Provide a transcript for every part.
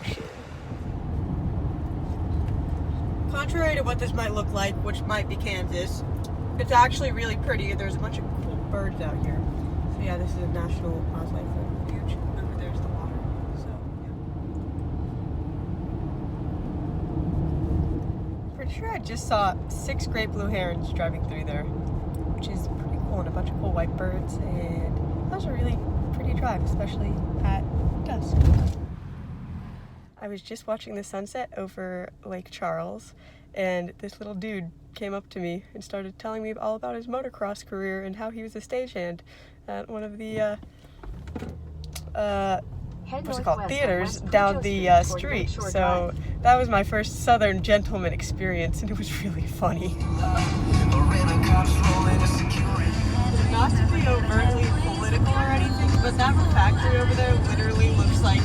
ocean. Contrary to what this might look like, which might be Kansas, it's actually really pretty. There's a bunch of cool birds out here. So yeah, this is a national wildlife refuge. Over there's the water. So yeah. Pretty sure I just saw 6 great blue herons driving through there, which is pretty cool, and a bunch of cool white birds, and that was a really pretty drive, especially at dusk. I was just watching the sunset over Lake Charles, and this little dude came up to me and started telling me all about his motocross career and how he was a stagehand at one of the what's it called, theaters down the street. So that was my first Southern gentleman experience, and it was really funny. Not to be overtly political or anything, but that factory over there literally looks like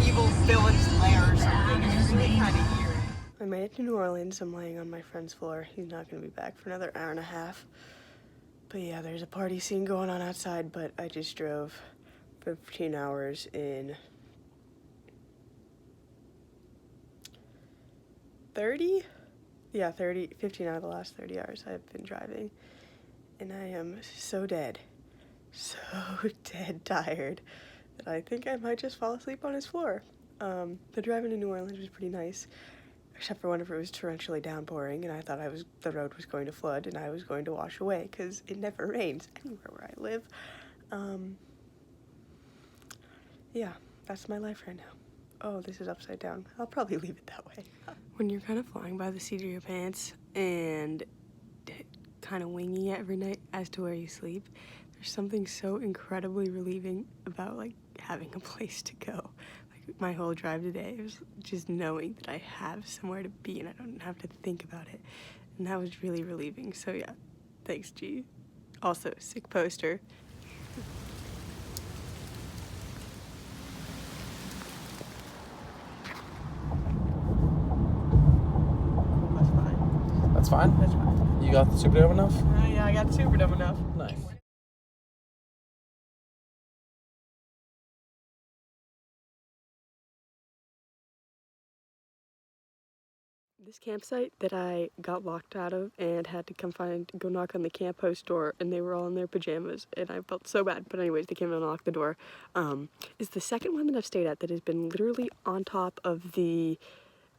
evil villain's lair or something. It's really kind of eerie. I made it to New Orleans. I'm laying on my friend's floor. He's not going to be back for another hour and a half. But yeah, there's a party scene going on outside, but I just drove 15 hours in 30? Yeah, 15 out of the last 30 hours I've been driving. And I am so dead tired that I think I might just fall asleep on his floor. The drive into New Orleans was pretty nice, except for whenever it was torrentially downpouring and I thought the road was going to flood and I was going to wash away, because it never rains anywhere where I live. Yeah, that's my life right now. Oh, this is upside down. I'll probably leave it that way. When you're kind of flying by the seat of your pants and kind of winging it every night as to where you sleep, there's something so incredibly relieving about like having a place to go. Like my whole drive today, it was just knowing that I have somewhere to be and I don't have to think about it. And that was really relieving. So yeah, thanks G. Also, sick poster. That's fine? That's fine. You got the Superdome enough? Yeah, I got the Superdome enough. Nice. This campsite that I got locked out of and had to go knock on the camp host door, and they were all in their pajamas, and I felt so bad. But anyways, they came and knocked the door. Is the second one that I've stayed at that has been literally on top of the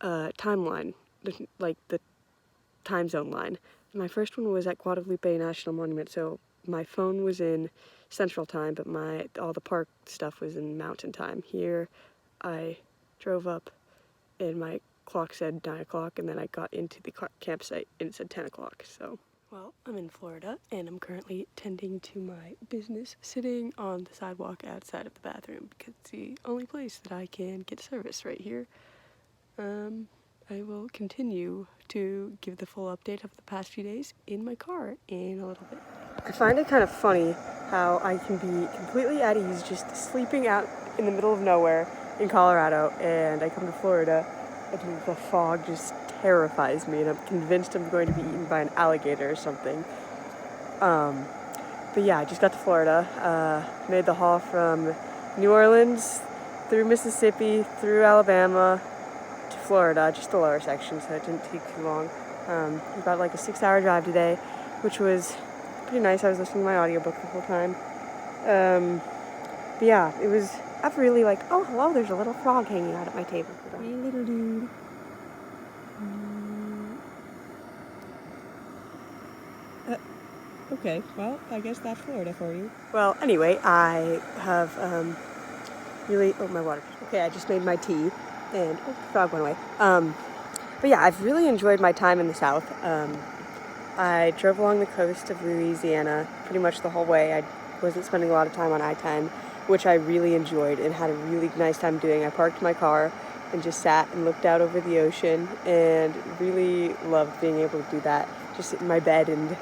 timeline, like the time zone line. My first one was at Guadalupe National Monument, so my phone was in Central Time, but all the park stuff was in Mountain Time. Here, I drove up, and my clock said 9 o'clock, and then I got into the campsite, and it said 10 o'clock, so. Well, I'm in Florida, and I'm currently tending to my business, sitting on the sidewalk outside of the bathroom, because it's the only place that I can get service right here. I will continue to give the full update of the past few days in my car in a little bit. I find it kind of funny how I can be completely at ease just sleeping out in the middle of nowhere in Colorado, and I come to Florida and the fog just terrifies me, and I'm convinced I'm going to be eaten by an alligator or something. But yeah, I just got to Florida, made the haul from New Orleans through Mississippi, through Alabama, to Florida, just the lower section, so it didn't take too long. About like a 6-hour drive today, which was pretty nice. I was listening to my audiobook the whole time. But yeah, I've really like, oh hello, there's a little frog hanging out at my table. Hey little dude. Okay, well, I guess that's Florida for you. Well, anyway, I have my water. Okay, I just made my tea. And the frog went away. But yeah, I've really enjoyed my time in the South. I drove along the coast of Louisiana pretty much the whole way. I wasn't spending a lot of time on I-10, which I really enjoyed and had a really nice time doing. I parked my car and just sat and looked out over the ocean and really loved being able to do that. Just sit in my bed and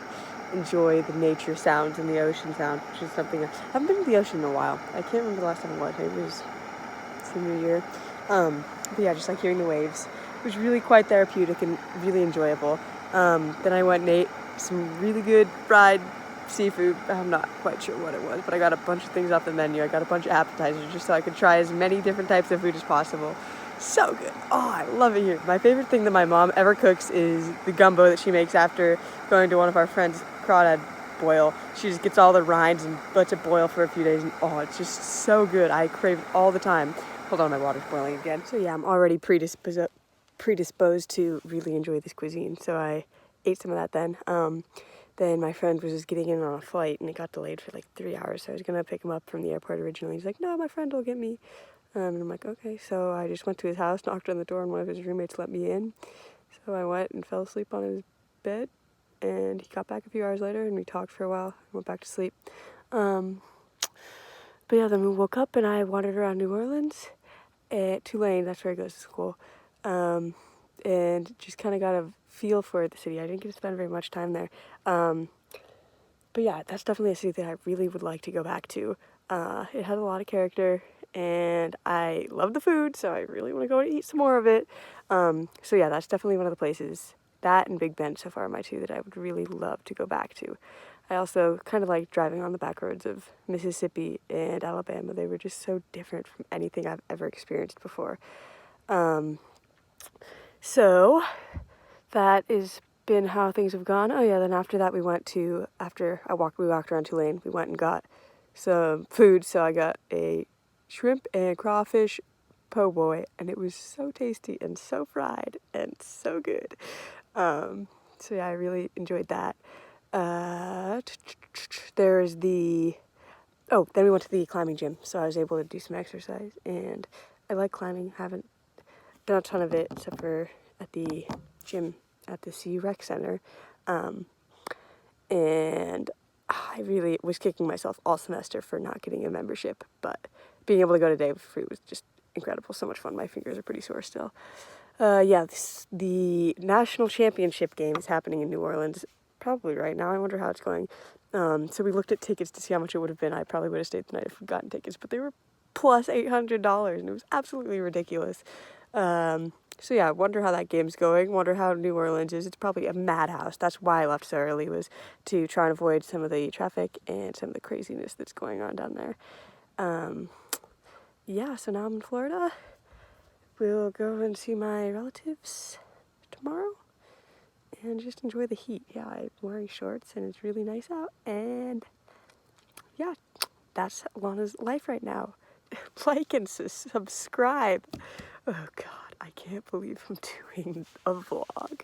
enjoy the nature sounds and the ocean sound, which is something I haven't been to the ocean in a while. I can't remember the last time it was. Maybe it was the New Year. But yeah, just like hearing the waves. It was really quite therapeutic and really enjoyable. Then I went and ate some really good fried seafood. I'm not quite sure what it was, but I got a bunch of things off the menu. I got a bunch of appetizers just so I could try as many different types of food as possible. So good. Oh, I love it here. My favorite thing that my mom ever cooks is the gumbo that she makes after going to one of our friends' crawdad boil. She just gets all the rinds and lets it boil for a few days, and oh, it's just so good. I crave it all the time. Hold on, my water's boiling again. So yeah, I'm already predisposed to really enjoy this cuisine, so I ate some of that then. Then my friend was just getting in on a flight, and it got delayed for like 3 hours, so I was gonna pick him up from the airport originally. He's like, no, my friend will get me. And I'm like, okay. So I just went to his house, knocked on the door, and one of his roommates let me in. So I went and fell asleep on his bed, and he got back a few hours later, and we talked for a while, and went back to sleep. But yeah, then we woke up, and I wandered around New Orleans at Tulane. That's where he goes to school. And just kind of got a feel for the city. I didn't get to spend very much time there. But yeah, that's definitely a city that I really would like to go back to. It has a lot of character, and I love the food, so I really want to go and eat some more of it. So yeah, that's definitely one of the places. That and Big Bend so far are my two that I would really love to go back to. I also kind of like driving on the back roads of Mississippi and Alabama. They were just so different from anything I've ever experienced before. So that has been how things have gone. Oh yeah, then after that we walked around Tulane. We went and got some food. So I got a shrimp and crawfish po' boy, and it was so tasty and so fried and so good. So yeah, I really enjoyed that. Then we went to the climbing gym, so I was able to do some exercise, and I like climbing. Haven't done a ton of it except for at the gym at the CU Rec Center. And I really was kicking myself all semester for not getting a membership, but being able to go today for free was just incredible. So much fun. My fingers are pretty sore still. The national championship game is happening in New Orleans probably right now. I wonder how it's going. So we looked at tickets to see how much it would have been. I probably would have stayed the night if we'd gotten tickets, but they were plus $800, and it was absolutely ridiculous. So yeah, I wonder how that game's going. Wonder how New Orleans is. It's probably a madhouse. That's why I left so early, was to try and avoid some of the traffic and some of the craziness that's going on down there. So now I'm in Florida. We'll go and see my relatives tomorrow and just enjoy the heat. Yeah, I'm wearing shorts and it's really nice out. And yeah, that's Lana's life right now. Like and subscribe. Oh God, I can't believe I'm doing a vlog.